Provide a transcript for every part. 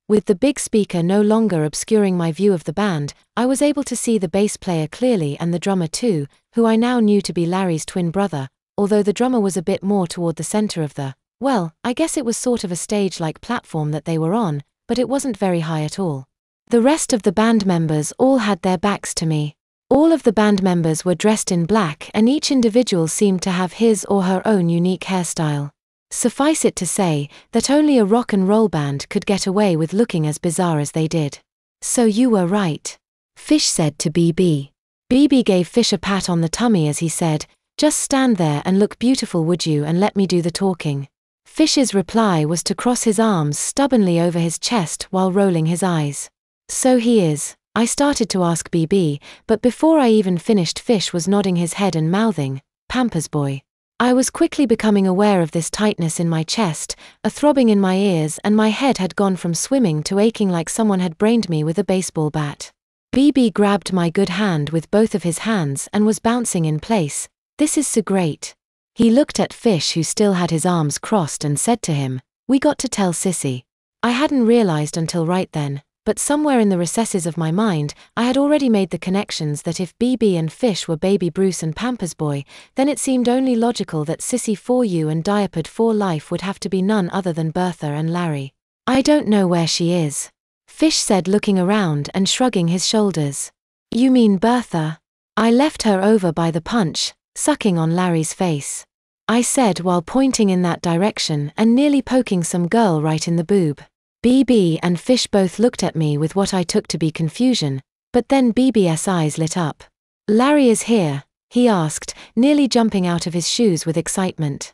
With the big speaker no longer obscuring my view of the band, I was able to see the bass player clearly and the drummer too, who I now knew to be Larry's twin brother, although the drummer was a bit more toward the center of the, well, I guess it was sort of a stage-like platform that they were on, but it wasn't very high at all. The rest of the band members all had their backs to me. All of the band members were dressed in black and each individual seemed to have his or her own unique hairstyle. Suffice it to say that only a rock and roll band could get away with looking as bizarre as they did. "So you were right," Fish said to BB. BB gave Fish a pat on the tummy as he said, "Just stand there and look beautiful would you and let me do the talking." Fish's reply was to cross his arms stubbornly over his chest while rolling his eyes. "So he is," I started to ask BB, but before I even finished Fish was nodding his head and mouthing, "Pampers boy." I was quickly becoming aware of this tightness in my chest, a throbbing in my ears, and my head had gone from swimming to aching like someone had brained me with a baseball bat. BB grabbed my good hand with both of his hands and was bouncing in place. "This is so great." He looked at Fish who still had his arms crossed and said to him, "We got to tell Sissy." I hadn't realized until right then, but somewhere in the recesses of my mind, I had already made the connections that if BB and Fish were Baby Bruce and Pampers Boy, then it seemed only logical that Sissy for You and Diapered for Life would have to be none other than Bertha and Larry. "I don't know where she is," Fish said looking around and shrugging his shoulders. "You mean Bertha? I left her over by the punch, sucking on Larry's face," I said while pointing in that direction and nearly poking some girl right in the boob. BB and Fish both looked at me with what I took to be confusion, but then BB's eyes lit up. "Larry is here?" he asked, nearly jumping out of his shoes with excitement.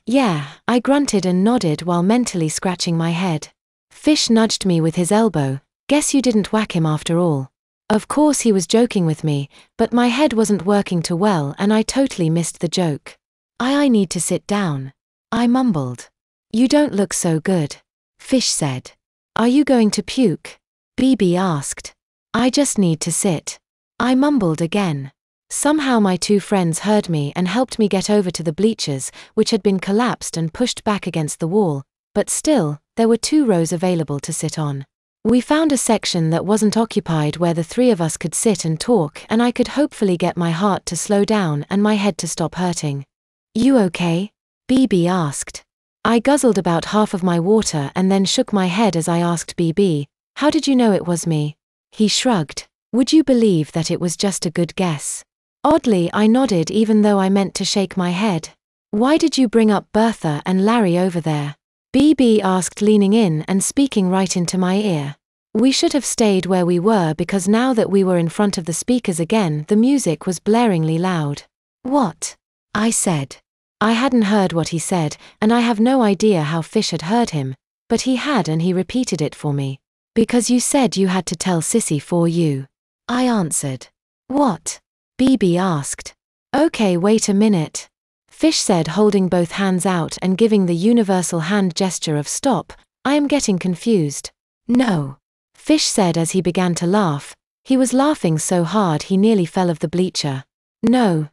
Yeah," I grunted and nodded while mentally scratching my head. Fish nudged me with his elbow. "Guess you didn't whack him after all." Of course he was joking with me, but my head wasn't working too well and I totally missed the joke. I need to sit down," I mumbled. "You don't look so good," Fish said. "Are you going to puke?" BB asked. "I just need to sit," I mumbled again. Somehow my two friends heard me and helped me get over to the bleachers, which had been collapsed and pushed back against the wall, but still, there were 2 rows available to sit on. We found a section that wasn't occupied where the 3 of us could sit and talk and I could hopefully get my heart to slow down and my head to stop hurting. "You okay?" BB asked. I guzzled about half of my water and then shook my head as I asked BB, "How did you know it was me?" He shrugged. "Would you believe that it was just a good guess?" Oddly, I nodded even though I meant to shake my head. "Why did you bring up Bertha and Larry over there?" BB asked, leaning in and speaking right into my ear. We should have stayed where we were because now that we were in front of the speakers again, the music was blaringly loud. "What?" I said. I hadn't heard what he said, and I have no idea how Fish had heard him, but he had and he repeated it for me. "Because you said you had to tell Sissy for you," I answered. "What?" BB asked. "Okay, wait a minute," Fish said, holding both hands out and giving the universal hand gesture of stop. "I am getting confused." "No," Fish said as he began to laugh. He was laughing so hard he nearly fell off the bleacher. No,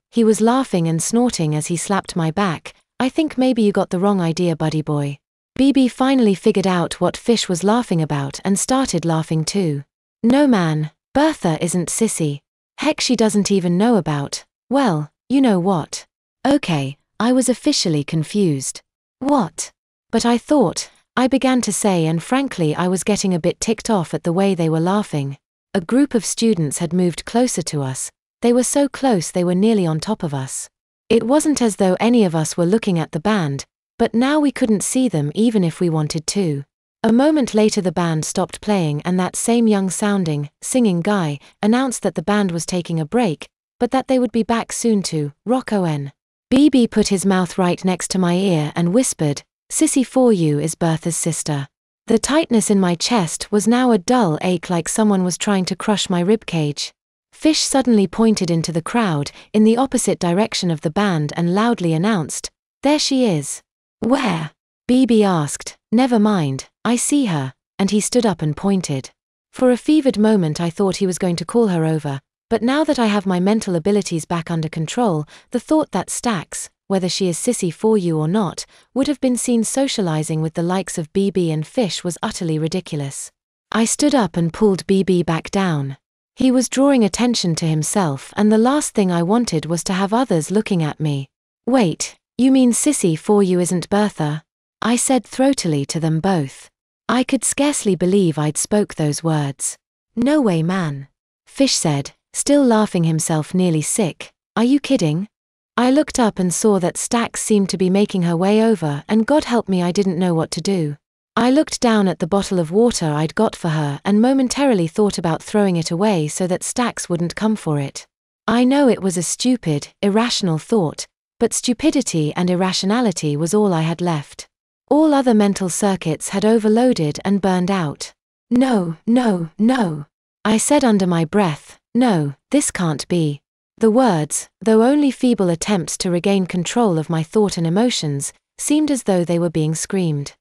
he was laughing and snorting as he slapped my back. "I think maybe you got the wrong idea, buddy boy." BB finally figured out what Fish was laughing about and started laughing too. "No man, Bertha isn't Sissy. Heck, she doesn't even know about, well, you know what." Okay, I was officially confused. "What?" But I thought, I began to say, and frankly I was getting a bit ticked off at the way they were laughing. A group of students had moved closer to us. They were so close they were nearly on top of us. It wasn't as though any of us were looking at the band, but now we couldn't see them even if we wanted to. A moment later the band stopped playing and that same young-sounding, singing guy announced that the band was taking a break, but that they would be back soon to rock on. BB put his mouth right next to my ear and whispered, "Sissy for You is Bertha's sister." The tightness in my chest was now a dull ache like someone was trying to crush my ribcage. Fish suddenly pointed into the crowd, in the opposite direction of the band and loudly announced, "There she is." "Where?" BB asked. "Never mind, I see her," and he stood up and pointed. For a fevered moment I thought he was going to call her over, but now that I have my mental abilities back under control, the thought that Stax, whether she is sissy for you or not, would have been seen socializing with the likes of BB and Fish was utterly ridiculous. I stood up and pulled BB back down. He was drawing attention to himself, and the last thing I wanted was to have others looking at me. Wait, you mean sissy for you isn't Bertha? I said throatily to them both. I could scarcely believe I'd spoke those words. No way, man. Fish said, still laughing himself nearly sick. Are you kidding? I looked up and saw that Stax seemed to be making her way over, and God help me, I didn't know what to do. I looked down at the bottle of water I'd got for her and momentarily thought about throwing it away so that Stax wouldn't come for it. I know it was a stupid, irrational thought, but stupidity and irrationality was all I had left. All other mental circuits had overloaded and burned out. No, no, no. I said under my breath, no, this can't be. The words, though only feeble attempts to regain control of my thought and emotions, seemed as though they were being screamed.